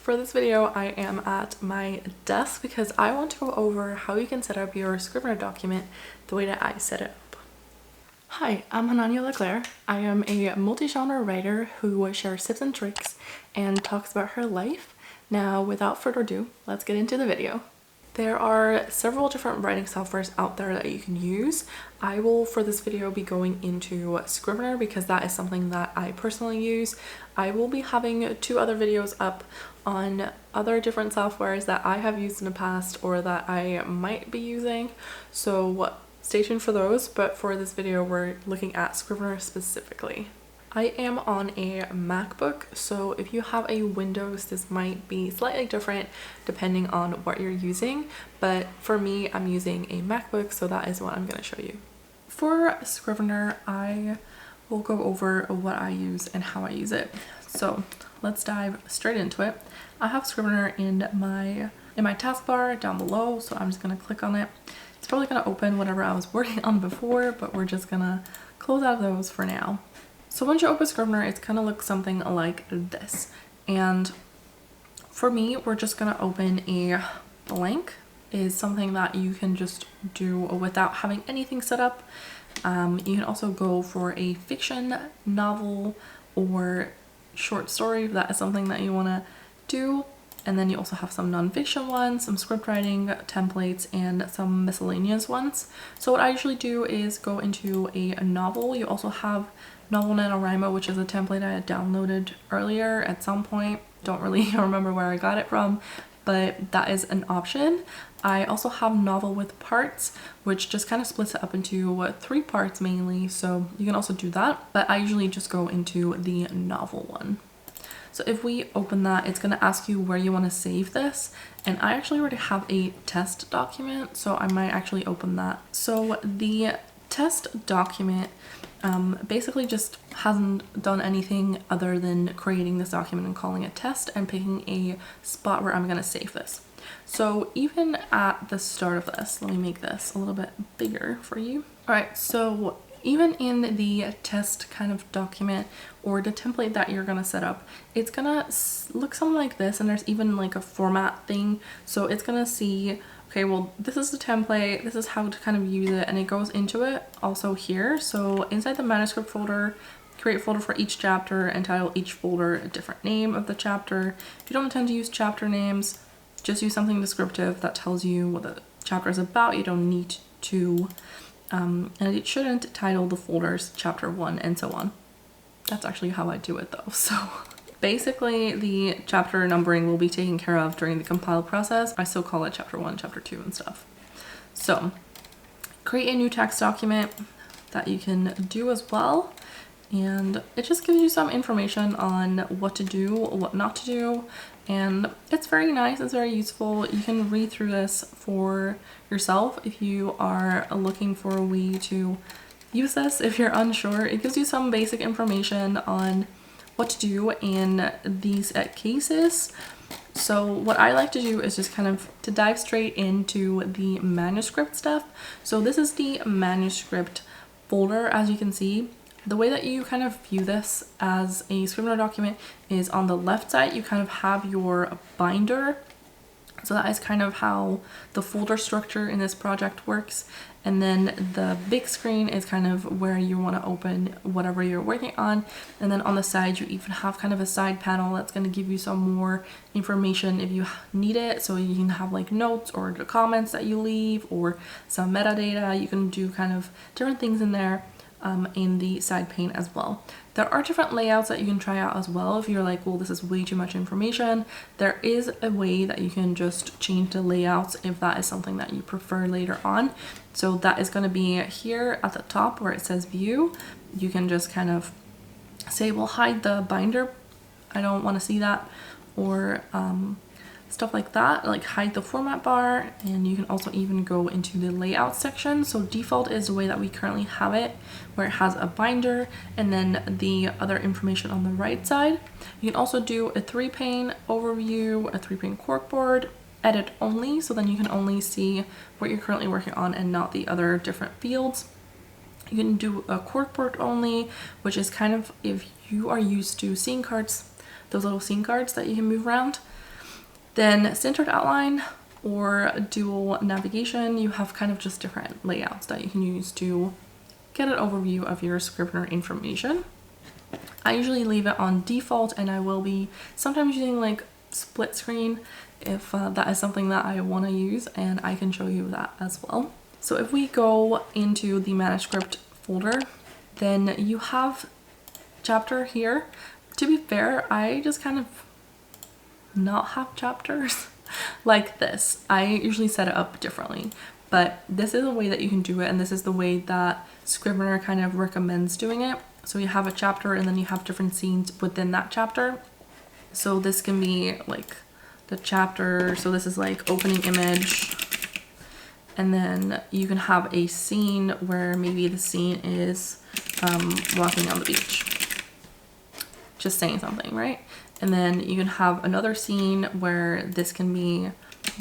For this video, I am at my desk because I want to go over how you can set up your Scrivener document the way that I set it up. Hi, I'm Hananya Leclerc. I am a multi-genre writer who shares tips and tricks and talks about her life. Now, without further ado, let's get into the video. There are several different writing softwares out there that you can use. I will, for this video, be going into Scrivener because that is something that I personally use. I will be having 2 other videos up on other different softwares that I have used in the past or that I might be using. So stay tuned for those, but for this video, we're looking at Scrivener specifically. I am on a MacBook, so if you have a Windows, this might be slightly different depending on what you're using, but for me, I'm using a MacBook, so that is what I'm going to show you. For Scrivener, I will go over what I use and how I use it. So let's dive straight into it. I have Scrivener in my taskbar down below, so I'm just going to click on it. It's probably going to open whatever I was working on before, but we're just going to close out of those for now. So once you open Scrivener, it's gonna look something like this. And for me, we're just gonna open a blank. Is something that you can just do without having anything set up. You can also go for a fiction, novel, or short story if that is something that you wanna do. And then you also have some non-fiction ones, some script writing templates, and some miscellaneous ones. So what I usually do is go into a novel. You also have Novel NaNoWriMo, which is a template I had downloaded earlier at some point. Don't really remember where I got it from, but that is an option. I also have Novel with Parts, which just kind of splits it up into 3 parts mainly, so you can also do that, but I usually just go into the novel one. So if we open that, it's going to ask you where you want to save this, and I actually already have a test document, so I might actually open that. So the test document basically just hasn't done anything other than creating this document and calling it test and picking a spot where I'm going to save this. So even at the start of this, let me make this a little bit bigger for you. All right, so even in the test kind of document or the template that you're gonna set up, it's gonna look something like this, and there's even like a format thing. So it's gonna see, okay, well, this is the template, this is how to kind of use it, and it goes into it also here. So inside the manuscript folder, create a folder for each chapter and title each folder a different name of the chapter. If you don't intend to use chapter names, just use something descriptive that tells you what the chapter is about. You don't need to and it shouldn't title the folders chapter 1 and so on. That's actually how I do it though. So basically the chapter numbering will be taken care of during the compile process. I still call it chapter 1, chapter 2 and stuff. So create a new text document that you can do as well. And it just gives you some information on what to do, what not to do, and it's very nice, it's very useful. You can read through this for yourself if you are looking for a way to use this. If you're unsure, it gives you some basic information on what to do in these cases. So what I like to do is just kind of to dive straight into the manuscript stuff. So this is the manuscript folder, as you can see. The way that you kind of view this as a Scrivener document is on the left side, you kind of have your binder. So that is kind of how the folder structure in this project works. And then the big screen is kind of where you want to open whatever you're working on. And then on the side, you even have kind of a side panel that's going to give you some more information if you need it. So you can have like notes or the comments that you leave or some metadata. You can do kind of different things in there. In the side pane as well. There are different layouts that you can try out as well. If you're like, well, this is way too much information, there is a way that you can just change the layouts if that is something that you prefer later on. So that is going to be here at the top where it says view. You can just kind of say, well, hide the binder, I don't want to see that, or stuff like that, like hide the format bar. And you can also even go into the layout section. So default is the way that we currently have it, where it has a binder and then the other information on the right side. You can also do a 3-pane overview, a 3-pane corkboard, edit only, so then you can only see what you're currently working on and not the other different fields. You can do a corkboard only, which is kind of if you are used to scene cards, those little scene cards that you can move around. Then centered outline or dual navigation, you have kind of just different layouts that you can use to get an overview of your Scrivener information. I usually leave it on default, and I will be sometimes using like split screen if that is something that I want to use, and I can show you that as well. So if we go into the manuscript folder, then you have chapter here. To be fair, I just kind of not have chapters like this. I usually set it up differently, but this is a way that you can do it, and this is the way that Scrivener kind of recommends doing it. So you have a chapter and then you have different scenes within that chapter. So this can be like the chapter, so this is like opening image, and then you can have a scene where maybe the scene is walking on the beach, just saying something, right? And then you can have another scene where this can be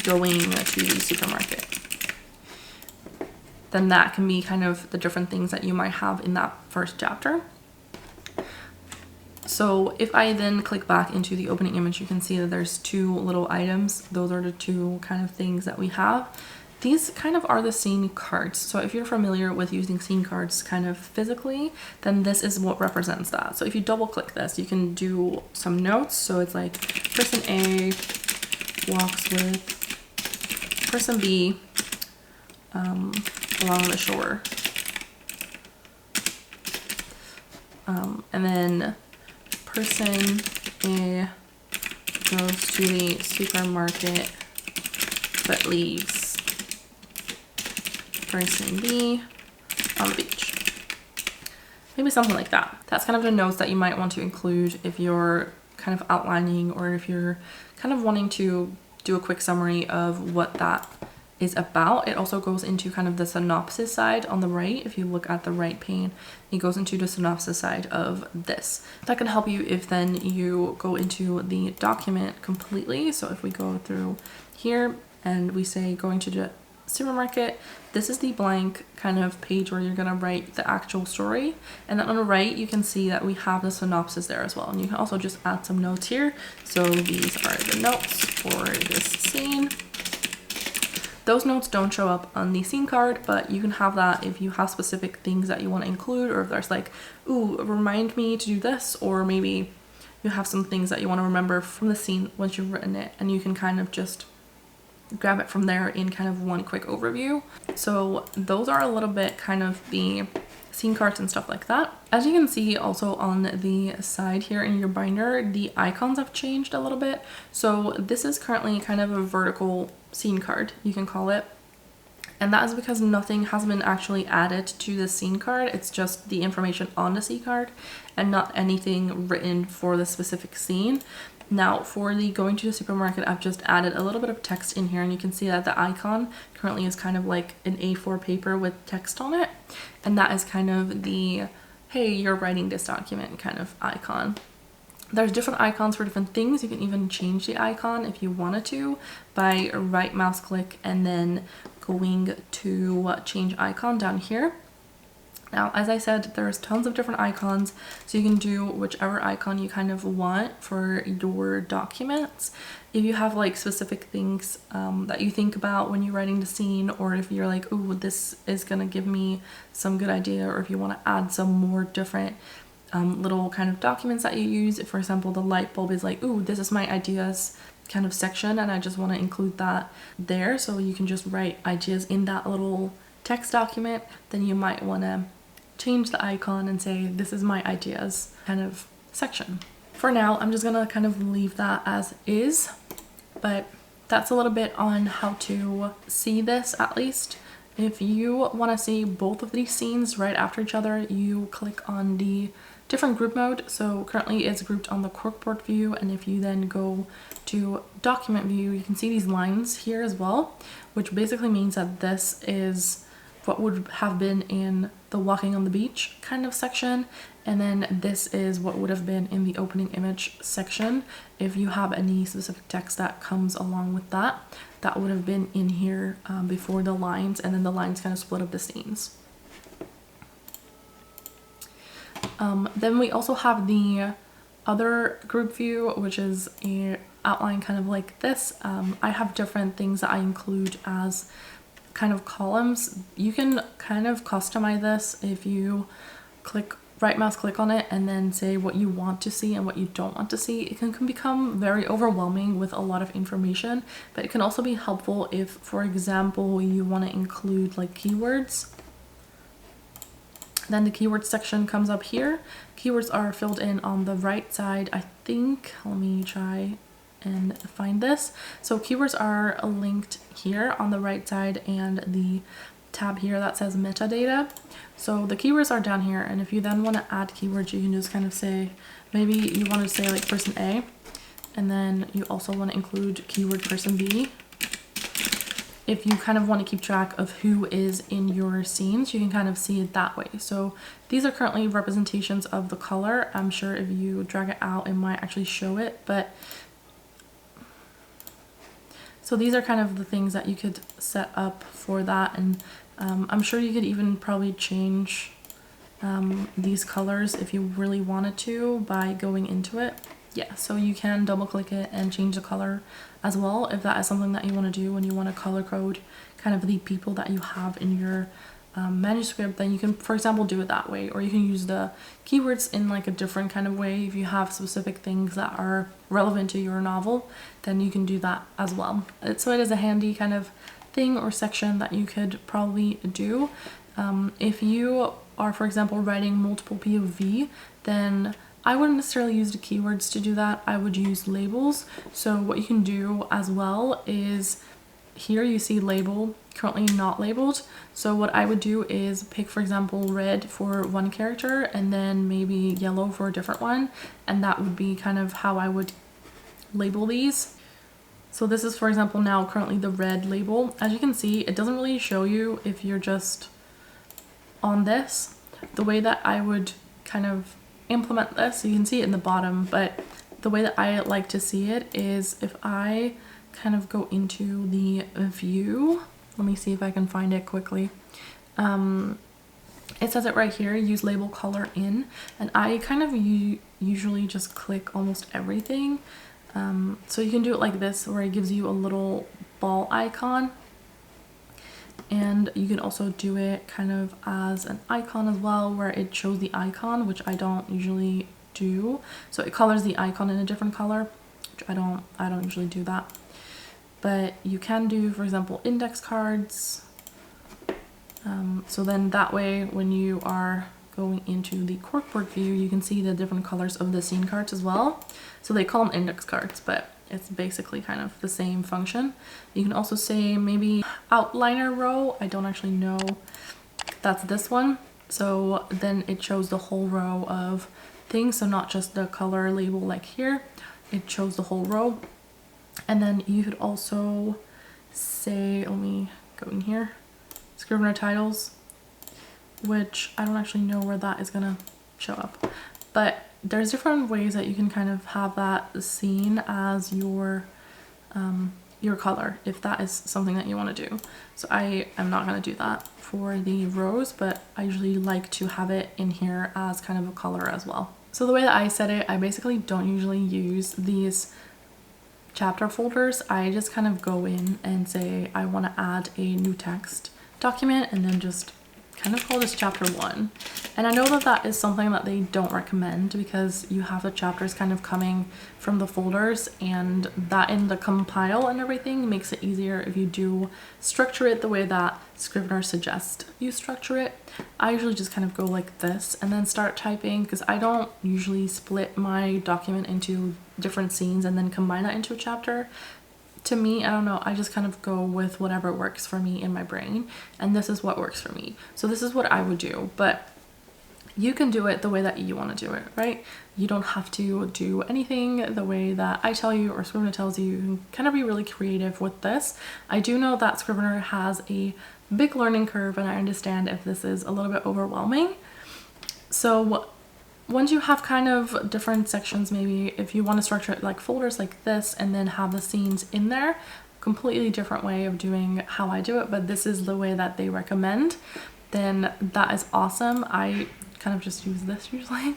going to the supermarket. Then that can be kind of the different things that you might have in that first chapter. So if I then click back into the opening image, you can see that there's two little items. Those are the two kind of things that we have. These kind of are the scene cards. So if you're familiar with using scene cards kind of physically, then this is what represents that. So if you double click this, you can do some notes. So it's like person A walks with person B along the shore. And then person A goes to the supermarket but leaves person B on the beach. Maybe something like that. That's kind of the notes that you might want to include if you're kind of outlining, or if you're kind of wanting to do a quick summary of what that is about. It also goes into kind of the synopsis side on the right. If you look at the right pane, it goes into the synopsis side of this. That can help you if then you go into the document completely. So if we go through here and we say going to the supermarket, this is the blank kind of page where you're going to write the actual story, and then on the right you can see that we have the synopsis there as well, and you can also just add some notes here. So these are the notes for this scene. Those notes don't show up on the scene card, but you can have that if you have specific things that you want to include, or if there's like, ooh, remind me to do this, or maybe you have some things that you want to remember from the scene once you've written it, and you can kind of just grab it from there in kind of one quick overview. So those are a little bit kind of the scene cards and stuff like that. As you can see also on the side here in your binder, the icons have changed a little bit. So this is currently kind of a vertical scene card, you can call it. And that is because nothing has been actually added to the scene card. It's just the information on the scene card and not anything written for the specific scene. Now for the going to the supermarket, I've just added a little bit of text in here, and you can see that the icon currently is kind of like an A4 paper with text on it. And that is kind of the, hey, you're writing this document kind of icon. There's different icons for different things. You can even change the icon if you wanted to by right mouse click and then going to change icon down here. Now, as I said, there's tons of different icons, so you can do whichever icon you kind of want for your documents. If you have like specific things that you think about when you're writing the scene, or if you're like, oh, this is gonna give me some good idea, or if you want to add some more different little kind of documents that you use. For example, the light bulb is like, ooh, this is my ideas kind of section, and I just want to include that there. So you can just write ideas in that little text document. Then you might want to change the icon and say, this is my ideas kind of section. For now, I'm just gonna kind of leave that as is, but that's a little bit on how to see this at least. If you want to see both of these scenes right after each other, you click on the different group mode. So currently it's grouped on the corkboard view, and if you then go to document view, you can see these lines here as well, which basically means that this is what would have been in the walking on the beach kind of section, and then this is what would have been in the opening image section. If you have any specific text that comes along with that, that would have been in here before the lines, and then the lines kind of split up the scenes. Then we also have the other group view, which is a outline kind of like this. I have different things that I include as kind of columns. You can kind of customize this if you right mouse click on it and then say what you want to see and what you don't want to see. It can become very overwhelming with a lot of information, but it can also be helpful if, for example, you want to include like keywords. Then the keyword section comes up here. Keywords are filled in on the right side, I think. Let me try and find this. So keywords are linked here on the right side, and the tab here that says metadata. So the keywords are down here, and if you then want to add keywords, you can just kind of say, maybe you want to say like person A, and then you also want to include keyword person B. If you kind of want to keep track of who is in your scenes, you can kind of see it that way. So these are currently representations of the color. I'm sure if you drag it out, it might actually show it, but so these are kind of the things that you could set up for that. And I'm sure you could even probably change these colors if you really wanted to by going into it. Yeah, so you can double click it and change the color as well if that is something that you want to do when you want to color code kind of the people that you have in your manuscript. Then you can, for example, do it that way, or you can use the keywords in like a different kind of way. If you have specific things that are relevant to your novel, then you can do that as well. So it is a handy kind of thing or section that you could probably do. If you are, for example, writing multiple POV, then I wouldn't necessarily use the keywords to do that. I would use labels. So what you can do as well is, here you see label, currently not labeled. So what I would do is pick, for example, red for one character and then maybe yellow for a different one. And that would be kind of how I would label these. So this is, for example, now currently the red label. As you can see, it doesn't really show you if you're just on this. The way that I would kind of implement this, so you can see it in the bottom, but the way that I like to see it is if I kind of go into the view. Let me see if I can find it quickly. It says it right here, use label color in, and I kind of usually just click almost everything. So you can do it like this, where it gives you a little ball icon, and you can also do it kind of as an icon as well, where it shows the icon, which I don't usually do. So it colors the icon in a different color, which I don't usually do that. But you can do, for example, index cards. So then that way, when you are going into the corkboard view, you can see the different colors of the scene cards as well. So they call them index cards, but it's basically kind of the same function. You can also say maybe outliner row. I don't actually know if that's this one. So then it shows the whole row of things. So not just the color label like here, it shows the whole row. And then you could also say, let me go in here, Scrivener titles, which I don't actually know where that is gonna show up. But there's different ways that you can kind of have that seen as your color, if that is something that you want to do. So I am not going to do that for the rows, but I usually like to have it in here as kind of a color as well. So the way that I set it, I basically don't usually use these chapter folders. I just kind of go in and say I want to add a new text document, and then just kind of call this chapter 1. And I know that that is something that they don't recommend, because you have the chapters kind of coming from the folders, and that in the compile and everything makes it easier if you do structure it the way that Scrivener suggests you structure it. I usually just kind of go like this and then start typing, because I don't usually split my document into different scenes and then combine that into a chapter. To me, I don't know, I just kind of go with whatever works for me in my brain, and this is what works for me. So this is what I would do, but you can do it the way that you want to do it, right? You don't have to do anything the way that I tell you or Scrivener tells you. You can kind of be really creative with this. I do know that Scrivener has a big learning curve, and I understand if this is a little bit overwhelming. So once you have kind of different sections, maybe if you want to structure it like folders like this and then have the scenes in there, completely different way of doing how I do it, but this is the way that they recommend, then that is awesome. I kind of just use this usually.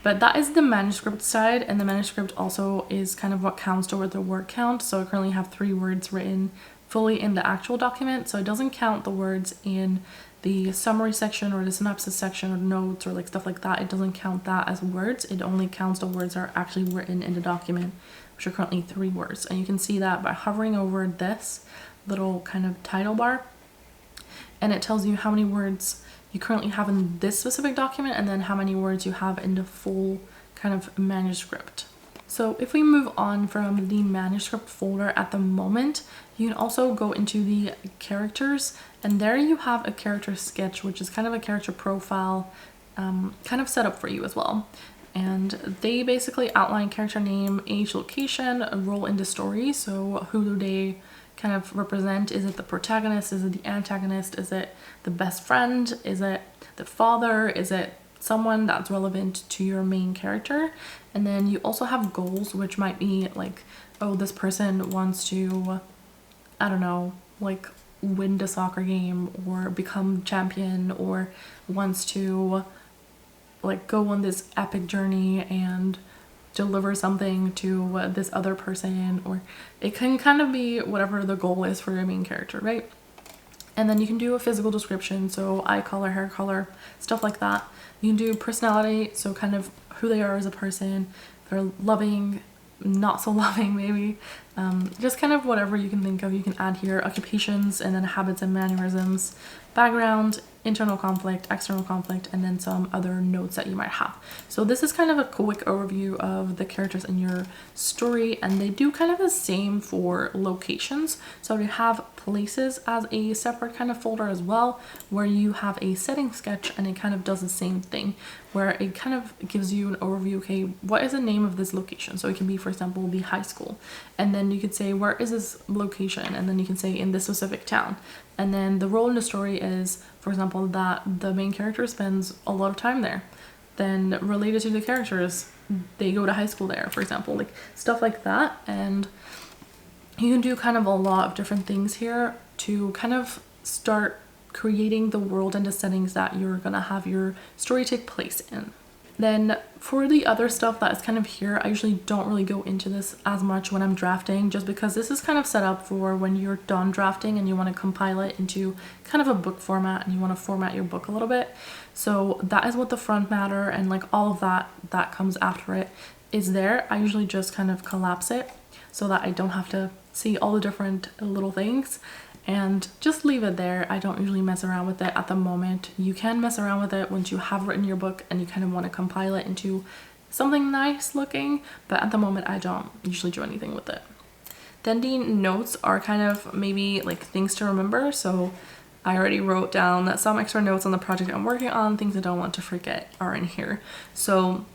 But that is the manuscript side, and the manuscript also is kind of what counts toward the word count. So I currently have 3 words written fully in the actual document, so it doesn't count the words in the summary section or the synopsis section or notes or like stuff like that. It doesn't count that as words. It only counts the words that are actually written in the document, which are currently 3 words. And you can see that by hovering over this little kind of title bar, and it tells you how many words you currently have in this specific document and then how many words you have in the full kind of manuscript. So if we move on from the manuscript folder at the moment, you can also go into the characters, and there you have a character sketch, which is kind of a character profile kind of set up for you as well. And they basically outline character name, age, location, a role in the story. So who do they kind of represent? Is it the protagonist? Is it the antagonist? Is it the best friend? Is it the father? Is it someone that's relevant to your main character? And then you also have goals, which might be like, oh, this person wants to, I don't know, like win the soccer game or become champion, or wants to like go on this epic journey and deliver something to this other person, or it can kind of be whatever the goal is for your main character, right? And then you can do a physical description, so eye color, hair color, stuff like that. You can do personality, so kind of who they are as a person, if they're loving, not so loving maybe, just kind of whatever you can think of you can add here. Occupations, and then habits and mannerisms, background, internal conflict, external conflict, and then some other notes that you might have. So this is kind of a quick overview of the characters in your story, and they do kind of the same for locations. So we have places as a separate kind of folder as well, where you have a setting sketch, and it kind of does the same thing, where it kind of gives you an overview. Okay, what is the name of this location? So it can be, for example, the high school, and then you could say, where is this location? And then you can say in this specific town. And then the role in the story is, for example, that the main character spends a lot of time there. Then related to the characters, they go to high school there, for example, like stuff like that. And you can do kind of a lot of different things here to kind of start creating the world and the settings that you're gonna have your story take place in. Then for the other stuff that is kind of here, I usually don't really go into this as much when I'm drafting, just because this is kind of set up for when you're done drafting and you want to compile it into kind of a book format, and you want to format your book a little bit. So that is what the front matter and like all of that comes after it is there. I usually just kind of collapse it so that I don't have to see all the different little things, and just leave it there. I don't usually mess around with it at the moment. You can mess around with it once you have written your book and you kind of want to compile it into something nice looking, but at the moment I don't usually do anything with it. Then the notes are kind of maybe like things to remember. So I already wrote down some extra notes on the project I'm working on. Things I don't want to forget are in here. So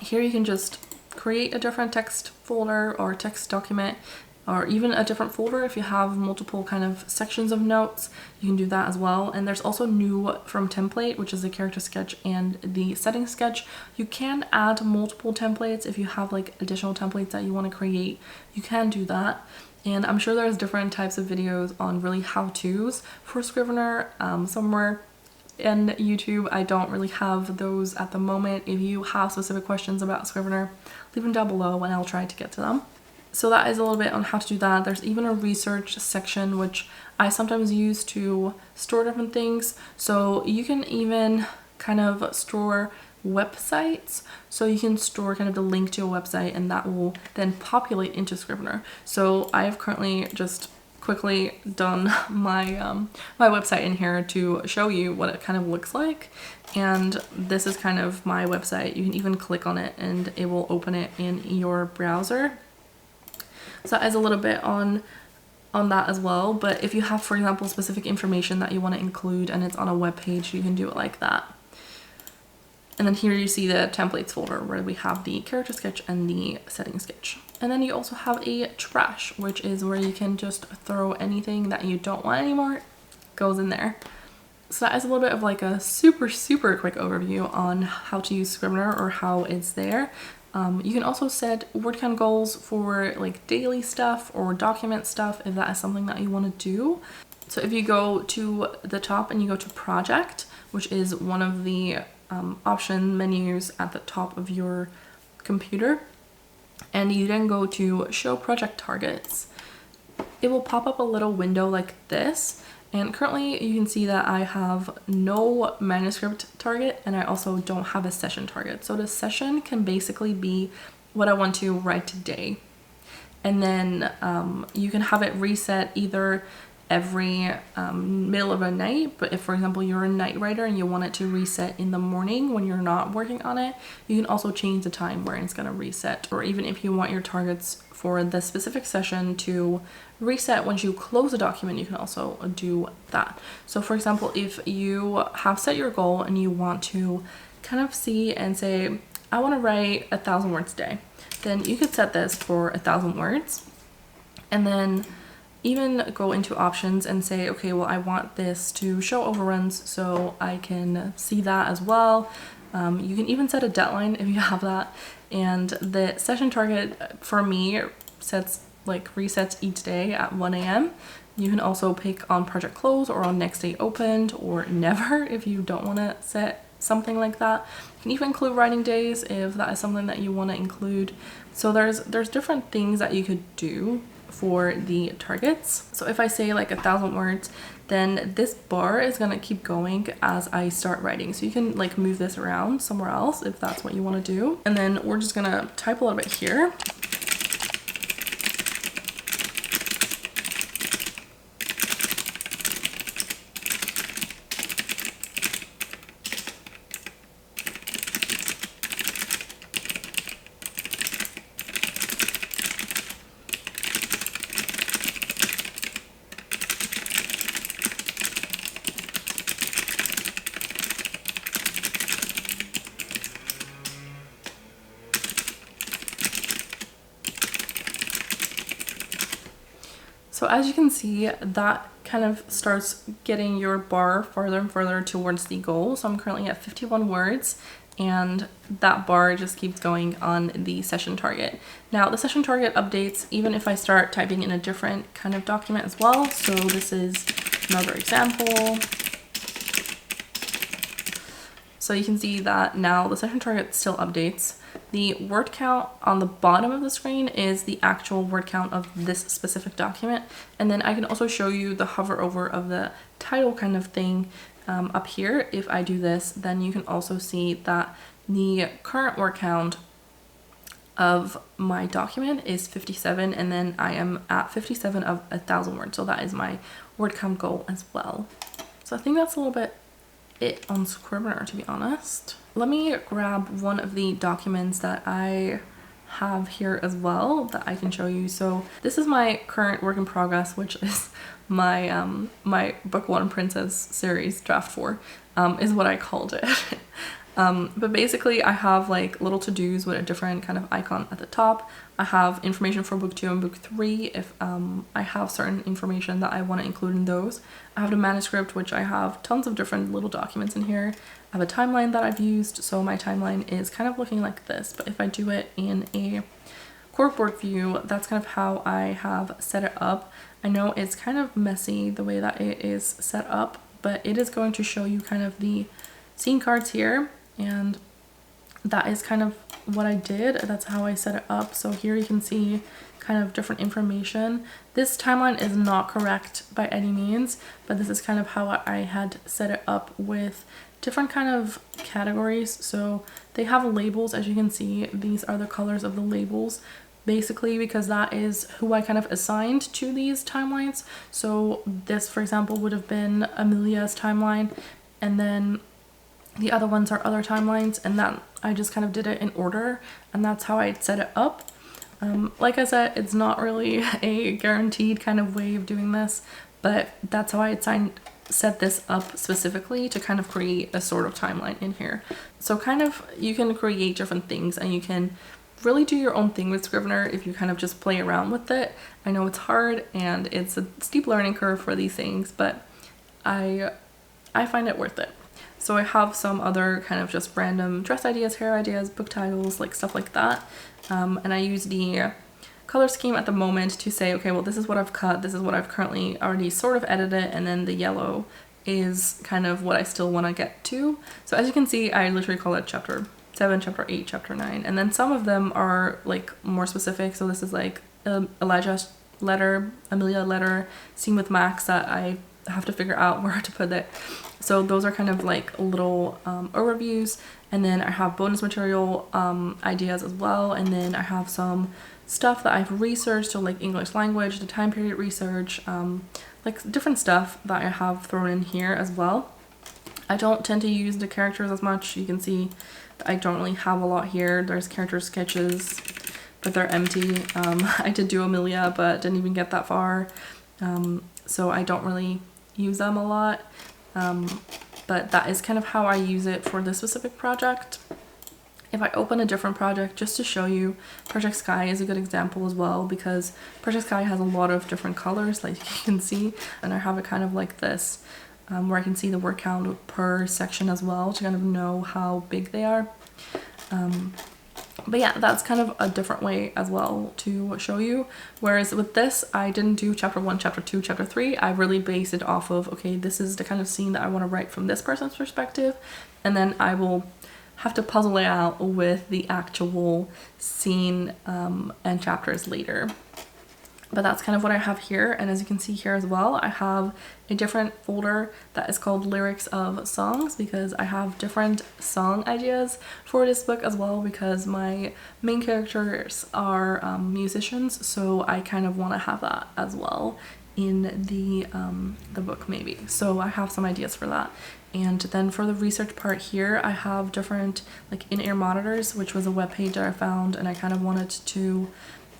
here you can just create a different text folder or text document, or even a different folder if you have multiple kind of sections of notes. You can do that as well. And there's also new from template, which is the character sketch and the setting sketch. You can add multiple templates if you have like additional templates that you want to create. You can do that. And I'm sure there's different types of videos on really how-tos for Scrivener somewhere in YouTube. I don't really have those at the moment. If you have specific questions about Scrivener, leave them down below and I'll try to get to them. So that is a little bit on how to do that. There's even a research section, which I sometimes use to store different things. So you can even kind of store websites. So you can store kind of the link to a website, and that will then populate into Scrivener. So I have currently just quickly done my my website in here to show you what it kind of looks like. And this is kind of my website. You can even click on it and it will open it in your browser. So that is a little bit on that as well. But if you have, for example, specific information that you want to include and it's on a web page, you can do it like that. And then here you see the templates folder where we have the character sketch and the setting sketch. And then you also have a trash, which is where you can just throw anything that you don't want anymore, goes in there. So that is a little bit of like a super quick overview on how to use Scrivener or how it's there. You can also set word count goals for like daily stuff or document stuff if that is something that you want to do. So if you go to the top and you go to project, which is one of the option menus at the top of your computer, and you then go to show project targets, it will pop up a little window like this. And currently you can see that I have no manuscript target, and I also don't have a session target. So the session can basically be what I want to write today. And then you can have it reset either every middle of the night, but if for example you're a night writer and you want it to reset in the morning when you're not working on it, you can also change the time where it's going to reset. Or even if you want your targets for the specific session to reset once you close the document, you can also do that. So for example, if you have set your goal and you want to kind of see and say, I want to write 1,000 words a day, then you could set this for 1,000 words, and then even go into options and say, okay, well, I want this to show overruns so I can see that as well. You can even set a deadline if you have that. And the session target for me resets each day at 1 a.m. You can also pick on project close or on next day opened or never if you don't want to set something like that. You can even include writing days if that is something that you want to include. So there's different things that you could do for the targets. So if I say like 1,000 words, then this bar is gonna keep going as I start writing. So you can like move this around somewhere else if that's what you want to do. And then we're just gonna type a little bit here. So as you can see, that kind of starts getting your bar further and further towards the goal. So I'm currently at 51 words, and that bar just keeps going on the session target. Now the session target updates even if I start typing in a different kind of document as well. So this is another example. So you can see that now the session target still updates. The word count on the bottom of the screen is the actual word count of this specific document. And then I can also show you the hover over of the title kind of thing up here. If I do this, then you can also see that the current word count of my document is 57, and then I am at 57 of 1,000 words. So that is my word count goal as well. So I think that's a little bit it on Scrivener, to be honest. Let me grab one of the documents that I have here as well that I can show you. So this is my current work in progress, which is my my book 1 princess series draft 4 is what I called it. But basically I have like little to-dos with a different kind of icon at the top. I have information for book 2 and book 3 if I have certain information that I want to include in those. I have the manuscript, which I have tons of different little documents in here. I have a timeline that I've used, so my timeline is kind of looking like this, but if I do it in a corkboard view, that's kind of how I have set it up. I know it's kind of messy the way that it is set up, but it is going to show you kind of the scene cards here, and that is kind of what I did. That's how I set it up. So here you can see kind of different information. This timeline is not correct by any means, but this is kind of how I had set it up with different kind of categories. So they have labels, as you can see. These are the colors of the labels, basically because that is who I kind of assigned to these timelines. So this, for example, would have been Amelia's timeline, and then the other ones are other timelines, and that I just kind of did it in order, and that's how I set it up. Like I said, it's not really a guaranteed kind of way of doing this, but that's how I set this up specifically to kind of create a sort of timeline in here. So kind of you can create different things, and you can really do your own thing with Scrivener if you kind of just play around with it. I know it's hard and it's a steep learning curve for these things, but I find it worth it. So I have some other kind of just random dress ideas, hair ideas, book titles, like stuff like that. And I use the color scheme at the moment to say, okay, well, this is what I've cut, this is what I've currently already sort of edited, and then the yellow is kind of what I still want to get to. So as you can see, I literally call it chapter 7, chapter 8, chapter 9, and then some of them are like more specific. So this is like Elijah's letter, Amelia letter, scene with Max that I have to figure out where to put it. So those are kind of like little overviews, and then I have bonus material ideas as well, and then I have some stuff that I've researched, so like English language, the time period research, like different stuff that I have thrown in here as well. I don't tend to use the characters as much. You can see I don't really have a lot here. There's character sketches, but they're empty. I did do Amelia, but didn't even get that far. So I don't really use them a lot. But that is kind of how I use it for this specific project. If I open a different project, just to show you, Project Sky is a good example as well, because Project Sky has a lot of different colors, like you can see, and I have it kind of like this, where I can see the word count per section as well to kind of know how big they are. But yeah, that's kind of a different way as well to show you. Whereas with this, I didn't do chapter 1, chapter 2, chapter 3. I really based it off of, okay, this is the kind of scene that I want to write from this person's perspective. And then I will have to puzzle it out with the actual scene and chapters later. But that's kind of what I have here, and as you can see here as well, I have a different folder that is called Lyrics of Songs, because I have different song ideas for this book as well, because my main characters are musicians, so I kind of want to have that as well in the book maybe. So I have some ideas for that. And then for the research part here, I have different like in-ear monitors, which was a webpage that I found, and I kind of wanted to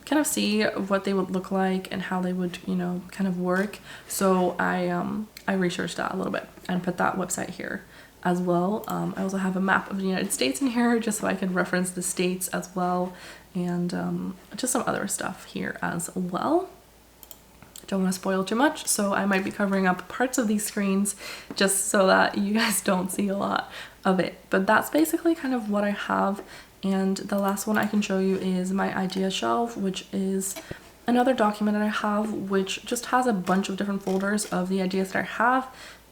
kind of see what they would look like and how they would, you know, kind of work. So I researched that a little bit and put that website here as well. I also have a map of the United States in here just so I can reference the states as well, and just some other stuff here as well. Don't want to spoil too much, so I might be covering up parts of these screens just so that you guys don't see a lot of it. But that's basically kind of what I have. And the last one I can show you is my idea shelf, which is another document that I have, which just has a bunch of different folders of the ideas that I have,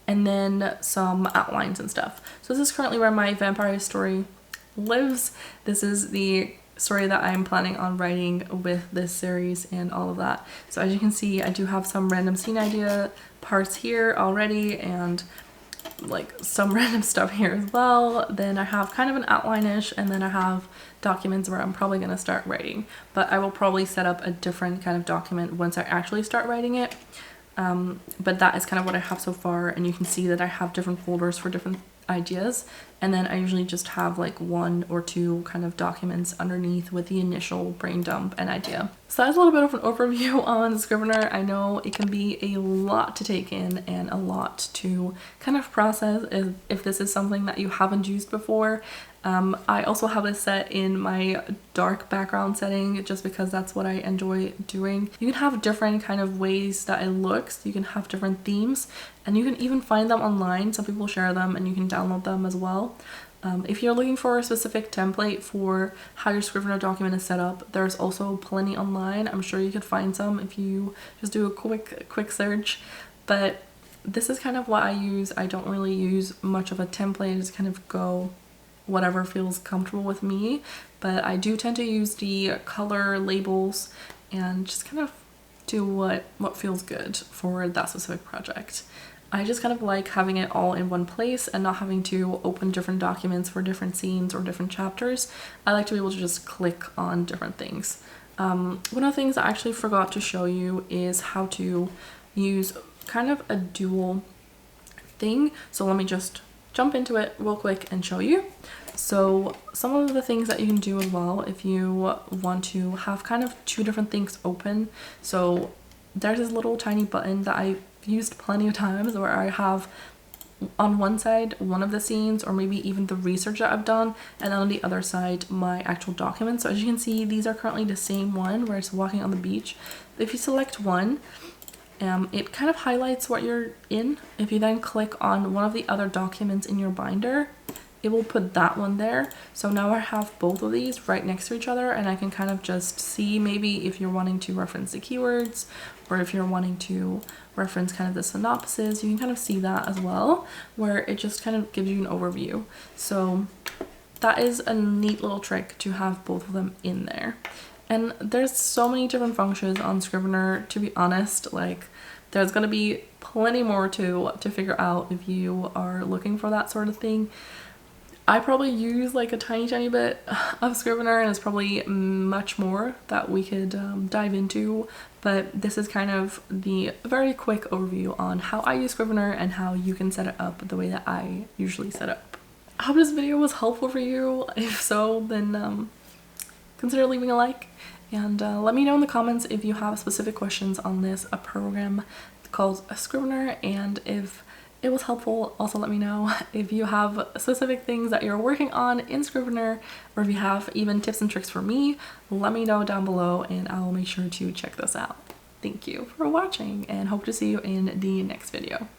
and then some outlines and stuff. So this is currently where my vampire story lives. This is the story that I'm planning on writing with this series and all of that. So as you can see, I do have some random scene idea parts here already, and like some random stuff here as well. Then I have kind of an outline-ish, and then I have documents where I'm probably going to start writing, but I will probably set up a different kind of document once I actually start writing it. But that is kind of what I have so far, and you can see that I have different folders for different ideas, and then I usually just have like 1 or 2 kind of documents underneath with the initial brain dump and idea. So that's a little bit of an overview on Scrivener. I know it can be a lot to take in and a lot to kind of process if this is something that you haven't used before. I also have this set in my dark background setting just because that's what I enjoy doing. You can have different kind of ways that it looks. You can have different themes, and you can even find them online. Some people share them and you can download them as well. If you're looking for a specific template for how your Scrivener document is set up, there's also plenty online. I'm sure you could find some if you just do a quick search, but this is kind of what I use. I don't really use much of a template. I just kind of go whatever feels comfortable with me, but I do tend to use the color labels and just kind of do what feels good for that specific project. I just kind of like having it all in one place and not having to open different documents for different scenes or different chapters. I like to be able to just click on different things. One of the things I actually forgot to show you is how to use kind of a dual thing. So let me just jump into it real quick and show you. So some of the things that you can do as well if you want to have kind of 2 different things open. So there's this little tiny button that I've used plenty of times where I have on one side one of the scenes or maybe even the research that I've done, and then on the other side my actual document. So as you can see, these are currently the same one where it's walking on the beach. If you select one, it kind of highlights what you're in. If you then click on one of the other documents in your binder, it will put that one there. So now I have both of these right next to each other, and I can kind of just see maybe if you're wanting to reference the keywords or if you're wanting to reference kind of the synopsis, you can kind of see that as well, where it just kind of gives you an overview. So that is a neat little trick to have both of them in there. And there's so many different functions on Scrivener, to be honest. Like, there's gonna be plenty more to figure out if you are looking for that sort of thing. I probably use like a tiny bit of Scrivener, and it's probably much more that we could dive into, but this is kind of the very quick overview on how I use Scrivener and how you can set it up the way that I usually set it up. I hope this video was helpful for you. If so, then consider leaving a like, and let me know in the comments if you have specific questions on this program called Scrivener, and if it was helpful. Also let me know if you have specific things that you're working on in Scrivener, or if you have even tips and tricks for me. Let me know down below and I will make sure to check those out. Thank you for watching and hope to see you in the next video.